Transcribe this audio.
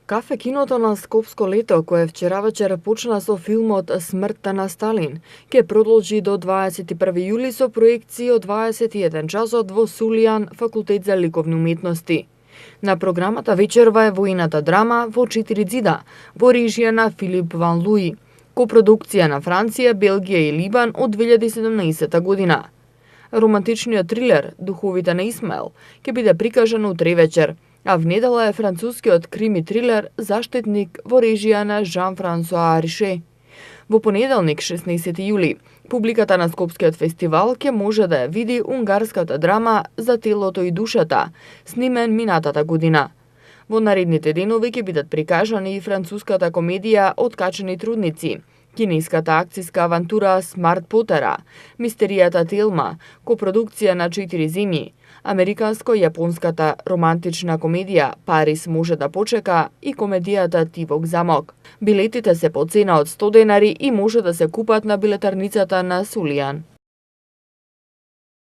Кафе киното на Скопско лето, кое вчера вечер почна со филмот Смртта на Сталин, ќе продолжи до 21 јули со проекции од 21 часот во Сулијан, факултет за ликовни уметности. На програмата вечерва е војната драма Во 4 ѕида, во режија на Филип Ван Луи, копродукција на Франција, Белгија и Либан од 2017 година. Романтичниот трилер Духовите на Исмаел ќе биде прикажан утре вечер, а внедела е францускиот крими трилер Заштитник во режија на Жан-Франсуа Рише. Во понеделник, 16 јули, публиката на Скопскиот фестивал ќе може да ја види унгарската драма За телото и душата, снимен минатата година. Во наредните денови ќе бидат прикажани и француската комедија Откачени трудници, кинеската акциска авантура Смарт Потера, мистеријата Телма, копродукција на 4 земји, американско-јапонската романтична комедија Парис може да почека и комедијата Тивок замок. Билетите се по цена од 100 денари и може да се купат на билетарницата на Сулијан.